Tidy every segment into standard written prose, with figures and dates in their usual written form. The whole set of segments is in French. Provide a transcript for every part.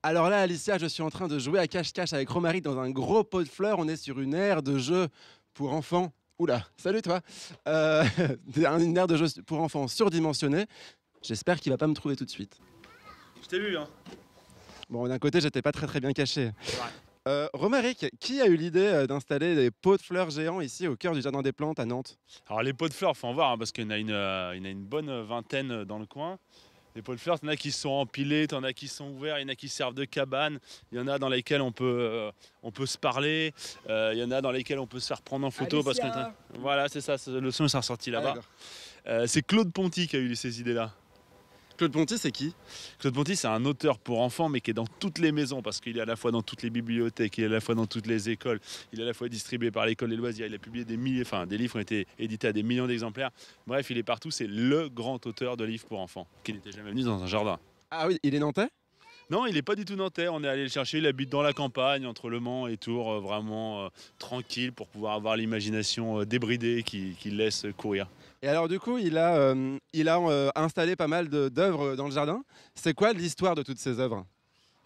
Alors là, Alicia, je suis en train de jouer à cache-cache avec Romaric dans un gros pot de fleurs. On est sur une aire de jeu pour enfants. Oula, salut toi. Euh, une aire de jeu pour enfants surdimensionnée. J'espère qu'il va pas me trouver tout de suite. Je t'ai vu, hein. Bon, d'un côté, j'étais pas très bien caché. C'est vrai. Romaric, qui a eu l'idée d'installer des pots de fleurs géants ici au cœur du jardin des plantes à Nantes? Alors les pots de fleurs, faut en voir, hein, parce qu'il y en a il y en a une bonne vingtaine dans le coin. Les pots de fleurs, il y en a qui sont empilés, il y en a qui sont ouverts, il y en a qui servent de cabane, il y en a dans lesquels on peut se parler, il y en a dans lesquels on peut se faire prendre en photo. Alicia. Parce que voilà, c'est ça, le son s'est ressorti Ah, là-bas. d'accord. C'est Claude Ponty qui a eu ces idées-là. Claude Ponty, c'est qui? Claude Ponty, c'est un auteur pour enfants, mais qui est dans toutes les maisons, parce qu'il est à la fois dans toutes les bibliothèques, il est à la fois dans toutes les écoles, il est à la fois distribué par l'école des loisirs, il a publié des milliers, enfin des livres ont été édités à des millions d'exemplaires. Bref, il est partout, c'est le grand auteur de livres pour enfants, qui n'était jamais venu dans un jardin. Ah oui, il est nantais? Non, il n'est pas du tout nantais, on est allé le chercher, il habite dans la campagne, entre Le Mans et Tours, vraiment tranquille, pour pouvoir avoir l'imagination débridée qui laisse courir. Et alors du coup, il a installé pas mal d'œuvres dans le jardin. C'est quoi l'histoire de toutes ces œuvres?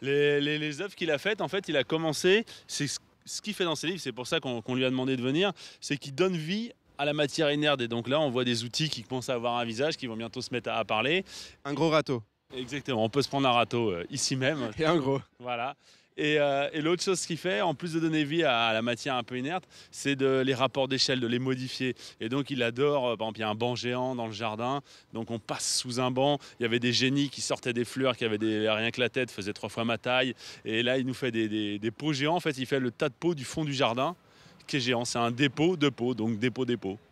Les œuvres qu'il a faites, en fait, il a commencé, c'est ce qu'il fait dans ses livres, c'est pour ça qu'on lui a demandé de venir, c'est qu'il donne vie à la matière inerte. Et donc là, on voit des outils qui commencent à avoir un visage, qui vont bientôt se mettre à parler. Un gros râteau. Exactement, on peut se prendre un râteau ici même. Et un gros. Voilà. Et l'autre chose qu'il fait, en plus de donner vie à la matière un peu inerte, c'est les rapports d'échelle, de les modifier. Et donc il adore, par exemple, il y a un banc géant dans le jardin, donc on passe sous un banc, il y avait des génies qui sortaient des fleurs, qui avaient rien que la tête, faisaient 3 fois ma taille. Et là, il nous fait des pots géants, en fait, il fait le tas de pots du fond du jardin, qui est géant. C'est un dépôt de pots, donc dépôt.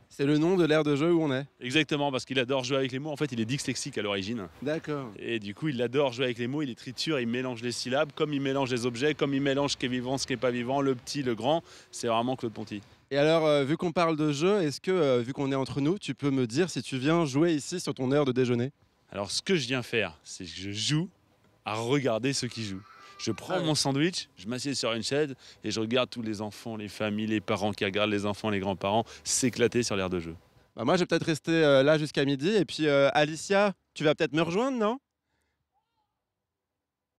C'est le nom de l'aire de jeu où on est. Exactement, parce qu'il adore jouer avec les mots. En fait, il est dyslexique à l'origine. D'accord. Et du coup, il adore jouer avec les mots, il les triture, il mélange les syllabes, comme il mélange les objets, comme il mélange ce qui est vivant, ce qui n'est pas vivant, le petit, le grand. C'est vraiment Claude Ponty. Et alors, vu qu'on parle de jeu, est-ce que, vu qu'on est entre nous, tu peux me dire si tu viens jouer ici sur ton heure de déjeuner? Alors, ce que je viens faire, c'est que je joue à regarder ceux qui jouent. Je prends mon sandwich, je m'assieds sur une chaise et je regarde tous les enfants, les familles, les parents qui regardent les enfants, les grands-parents s'éclater sur l'aire de jeu. Bah moi, je vais peut-être rester là jusqu'à midi. Et puis, Alicia, tu vas peut-être me rejoindre, non?